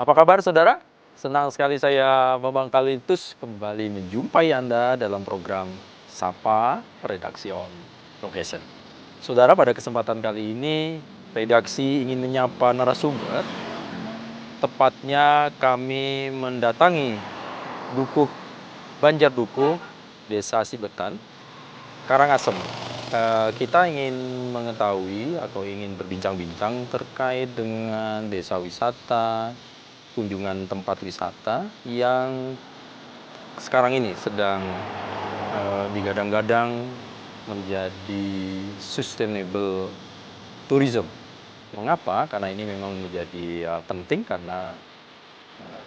Apa kabar saudara? Senang sekali saya Bambang Kalitus kembali menjumpai Anda dalam program Sapa Redaksi on Location. Saudara, pada kesempatan kali ini redaksi ingin menyapa narasumber. Tepatnya kami mendatangi Dukuh Banjar Dukuh, Desa Sibetan, Karangasem. Kita ingin mengetahui atau ingin berbincang-bincang terkait dengan desa wisata, kunjungan tempat wisata yang sekarang ini sedang digadang-gadang menjadi sustainable tourism. Mengapa? Karena ini memang menjadi penting karena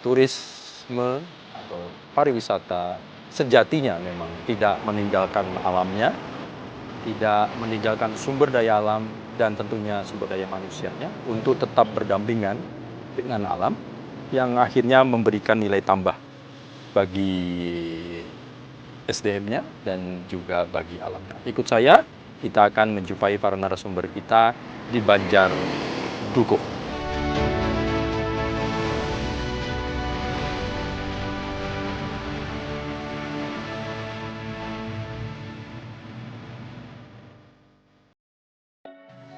turisme atau pariwisata sejatinya memang tidak meninggalkan alamnya, tidak meninggalkan sumber daya alam dan tentunya sumber daya manusianya untuk tetap berdampingan dengan alam yang akhirnya memberikan nilai tambah bagi SDM-nya dan juga bagi alamnya. Ikut saya, kita akan menjumpai para narasumber kita di Banjar Dukuh.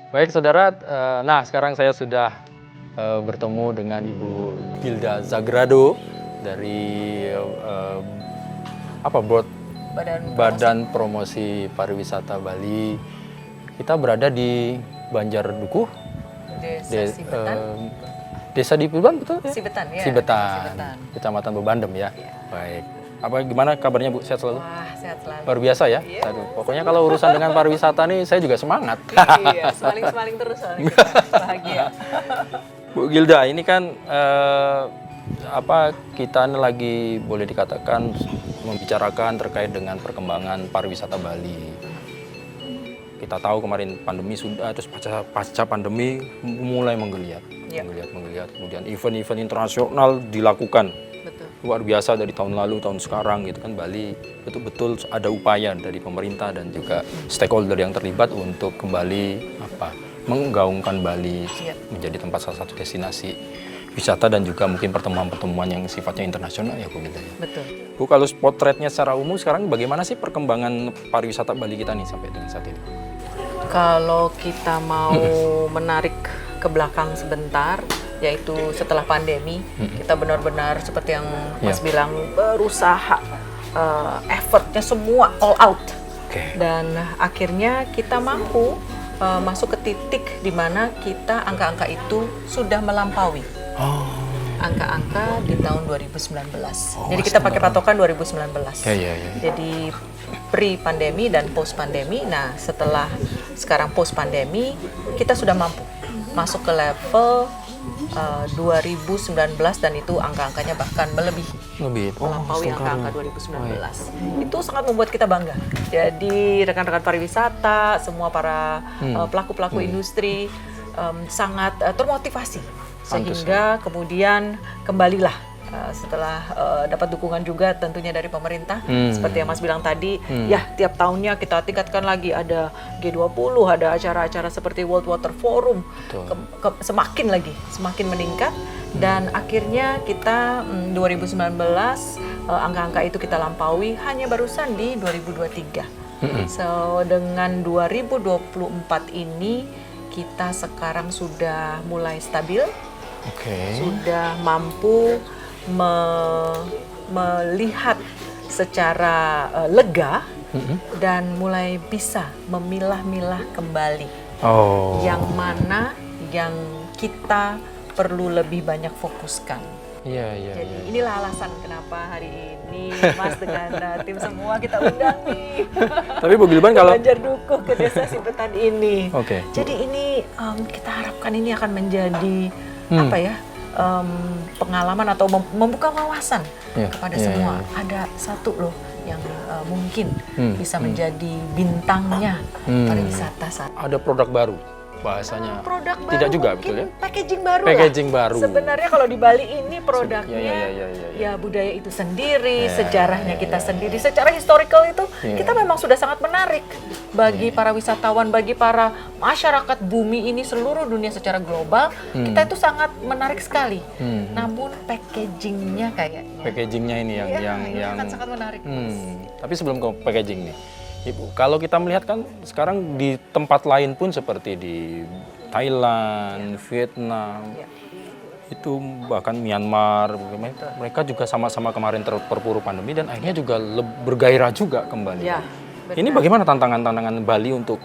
Baik saudara, nah sekarang saya sudah bertemu dengan Ibu Gilda Zagrado dari Badan Promosi Pariwisata Bali. Kita berada di Banjar Dukuh, Desa di Beban, betul ya? Sibetan, ya. Sibetan, Kecamatan Bebandem ya. Baik. Apa gimana kabarnya Bu? Sehat selalu? Wah, sehat selalu. Luar biasa ya. Iya. Aduh, pokoknya kalau urusan dengan pariwisata nih saya juga semangat. Iya, semaling-semaling terus soalnya kita bahagia. Bu Gilda, ini kan kita ini lagi boleh dikatakan membicarakan terkait dengan perkembangan pariwisata Bali. Kita tahu kemarin pandemi sudah, terus pasca pandemi mulai menggeliat, Ya. menggeliat. Kemudian event-event internasional dilakukan. Betul. Luar biasa dari tahun lalu, tahun sekarang gitu kan. Bali betul-betul ada upaya dari pemerintah dan juga stakeholder yang terlibat untuk kembali menggaungkan Bali menjadi tempat salah satu destinasi wisata dan juga mungkin pertemuan-pertemuan yang sifatnya internasional ya Bu Gilda ya. Betul. Bu, kalau potretnya secara umum sekarang bagaimana sih perkembangan pariwisata Bali kita nih sampai dengan saat ini? Kalau kita mau menarik ke belakang sebentar, yaitu setelah pandemi, kita benar-benar seperti yang Mas bilang berusaha, effortnya semua all out. Dan akhirnya kita mampu masuk ke titik di mana kita angka-angka itu sudah melampaui angka-angka di tahun 2019. Jadi kita pakai patokan 2019. Jadi pre-pandemi dan post-pandemi. Nah, setelah sekarang post-pandemi, kita sudah mampu masuk ke level 2019 dan itu angka-angkanya bahkan melampaui angka-angka 2019. Itu sangat membuat kita bangga. Jadi rekan-rekan pariwisata, semua para pelaku-pelaku industri sangat termotivasi sehingga kemudian kembalilah setelah dapat dukungan juga tentunya dari pemerintah seperti yang Mas bilang tadi, ya tiap tahunnya kita tingkatkan lagi, ada G20, ada acara-acara seperti World Water Forum, semakin meningkat dan akhirnya kita 2019 angka-angka itu kita lampaui hanya barusan di 2023. So dengan 2024 ini kita sekarang sudah mulai stabil, sudah mampu melihat secara lega dan mulai bisa memilah-milah kembali yang mana yang kita perlu lebih banyak fokuskan. Jadi inilah alasan kenapa hari ini Mas dengan tim semua kita undang nih. Tapi Bu Gilban kalau Banjar Dukuh ke Desa Sibetan ini. Jadi ini kita harapkan ini akan menjadi pengalaman atau membuka wawasan kepada semua. Ada satu loh yang mungkin bisa menjadi bintangnya pariwisata saat. Ada produk baru bahasanya. Produk baru, Tidak juga, mungkin betul ya? packaging baru Packaging lah. baru. Sebenarnya kalau di Bali ini produknya Ya. ya budaya itu sendiri, sejarahnya kita ya. sendiri. Secara historical itu Ya. kita memang sudah sangat menarik bagi para wisatawan, bagi para masyarakat bumi ini seluruh dunia secara global. Kita itu sangat menarik sekali. Namun packagingnya kayaknya. Packagingnya ini yang ini akan sangat menarik. Mas. Tapi sebelum ke packaging nih, Ibu, kalau kita melihat kan sekarang di tempat lain pun seperti di Thailand, Vietnam, itu bahkan Myanmar, mereka juga sama-sama kemarin terpuruk pandemi dan akhirnya juga bergairah juga kembali. Ya, ini bagaimana tantangan-tantangan Bali untuk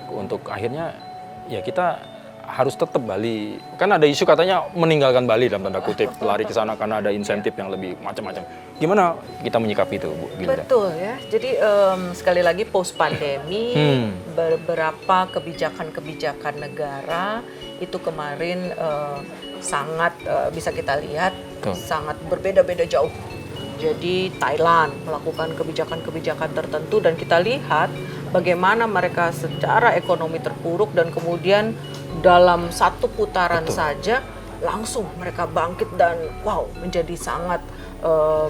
akhirnya ya kita harus tetap Bali, kan ada isu katanya meninggalkan Bali dalam tanda kutip, lari ke sana karena ada insentif yang lebih macam-macam. Gimana kita menyikapi itu, Bu Gilda? Betul ya. Jadi sekali lagi post pandemi beberapa kebijakan-kebijakan negara itu kemarin sangat bisa kita lihat sangat berbeda-beda jauh. Jadi Thailand melakukan kebijakan-kebijakan tertentu dan kita lihat bagaimana mereka secara ekonomi terpuruk dan kemudian dalam satu putaran saja langsung mereka bangkit dan wow menjadi sangat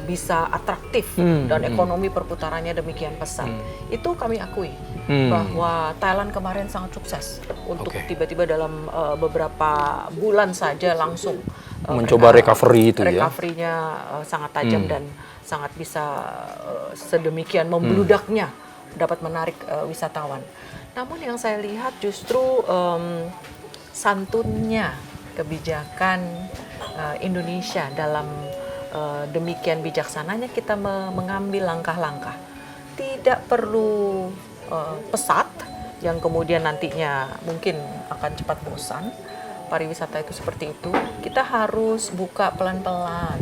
bisa atraktif dan ekonomi perputarannya demikian pesat. Itu kami akui bahwa Thailand kemarin sangat sukses untuk tiba-tiba dalam beberapa bulan saja langsung mencoba recovery itu ya. Recovery-nya sangat tajam dan sangat bisa sedemikian membludaknya dapat menarik wisatawan. Namun yang saya lihat justru santunnya kebijakan Indonesia dalam demikian bijaksananya kita mengambil langkah-langkah. Tidak perlu pesat yang kemudian nantinya mungkin akan cepat bosan. Pariwisata itu seperti itu. Kita harus buka pelan-pelan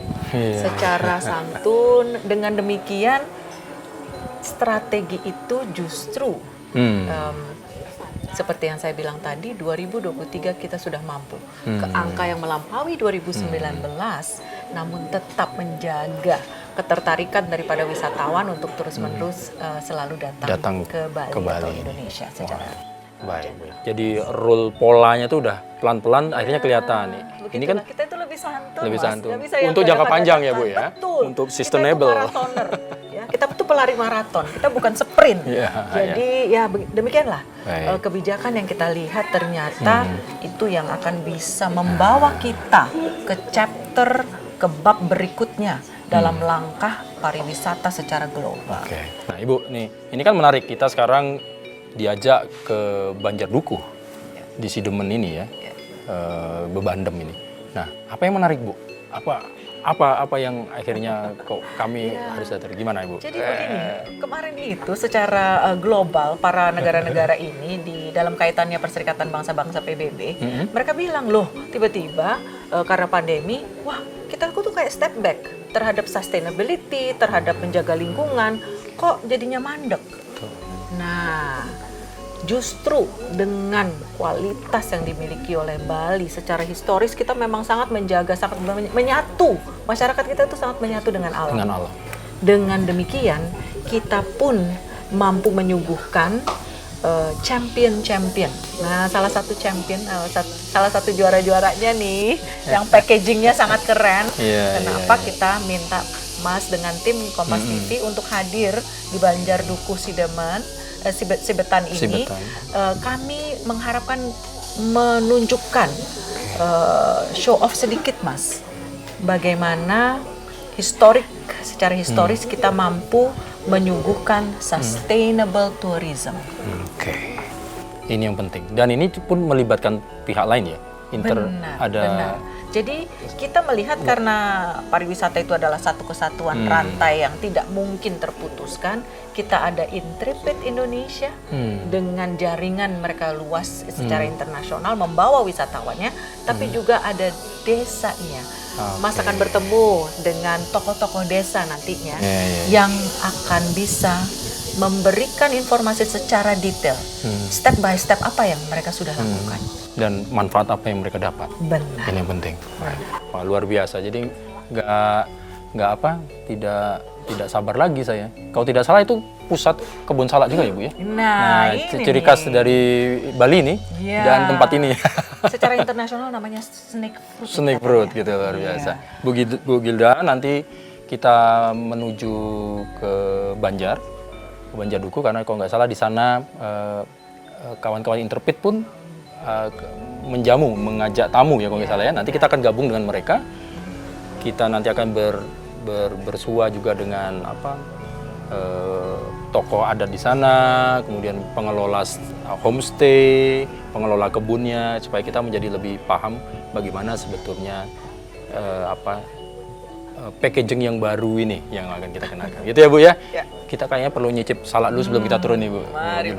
secara santun. Dengan demikian strategi itu justru seperti yang saya bilang tadi, 2023 kita sudah mampu ke angka yang melampaui 2019, namun tetap menjaga ketertarikan daripada wisatawan untuk terus-menerus selalu datang ke Bali atau Indonesia secara baik. Jadi rule polanya tuh udah pelan-pelan akhirnya kelihatan nih. Ini kan kita itu lebih santun, lebih santun. Mas. Untuk jangka panjang ya, Bu ya. Betul. Untuk sustainable. Kita itu maratoner. Ya, kita tuh pelari maraton. Kita bukan sprint. Jadi ya demikianlah kebijakan yang kita lihat ternyata itu yang akan bisa membawa kita ke chapter ke bab berikutnya dalam langkah pariwisata secara global. Nah, Ibu, ini kan menarik, kita sekarang diajak ke Banjardukuh di Sidemen ini ya, Bebandem ini. Nah, apa yang menarik, Bu? Apa yang akhirnya kok kami harus datang? Gimana, Ibu? Jadi begini, kemarin itu secara global para negara-negara ini di dalam kaitannya Perserikatan Bangsa-Bangsa PBB, mereka bilang loh tiba-tiba karena pandemi, wah kita tuh kayak step back terhadap sustainability, terhadap menjaga lingkungan, kok jadinya mandek. Nah, justru dengan kualitas yang dimiliki oleh Bali secara historis kita memang sangat menjaga, sangat menyatu. Masyarakat kita itu sangat menyatu dengan alam. Dengan demikian, kita pun mampu menyuguhkan champion-champion. Nah, salah satu champion, salah satu juara-juaranya nih, yang packagingnya sangat keren. Kenapa kita minta Mas dengan tim Kompas TV untuk hadir di Banjardukuh Sibetan ini, kami mengharapkan menunjukkan show off sedikit, Mas, bagaimana secara historis kita mampu menyuguhkan sustainable tourism. Ini yang penting. Dan ini pun melibatkan pihak lain ya. Benar. Jadi kita melihat karena pariwisata itu adalah satu kesatuan rantai yang tidak mungkin terputuskan. Kita ada Intrepid Indonesia dengan jaringan mereka luas secara internasional membawa wisatawannya, tapi juga ada desanya. Mas akan bertemu dengan tokoh-tokoh desa nantinya yang akan bisa memberikan informasi secara detail, step by step apa yang mereka sudah lakukan. Dan manfaat apa yang mereka dapat. Benar. Ini yang penting. Wah, luar biasa. Jadi tidak sabar lagi saya. Kalau tidak salah itu pusat kebun salak juga ya Bu ya. Nah, ini ciri nih. khas dari Bali nih Iya. dan tempat ini. Secara internasional namanya snake fruit. Snake fruit gitu, luar biasa. Bu Gilda, nanti kita menuju ke Banjar Duku, karena kalau nggak salah di sana kawan-kawan Interpid pun mengajak tamu ya kalau nggak salah ya. Nanti kita akan gabung dengan mereka. Kita nanti akan bersua juga dengan tokoh adat di sana, kemudian pengelola homestay, pengelola kebunnya, supaya kita menjadi lebih paham bagaimana sebetulnya packaging yang baru ini yang akan kita kenakan. Gitu ya Bu ya? Ya. Kita kayaknya perlu nyicip salak dulu sebelum kita turun nih Bu. Mari.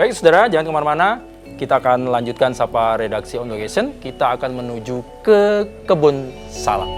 Baik saudara, jangan kemana-mana. Kita akan lanjutkan Sapa Redaksi On Location. Kita akan menuju ke kebun salak.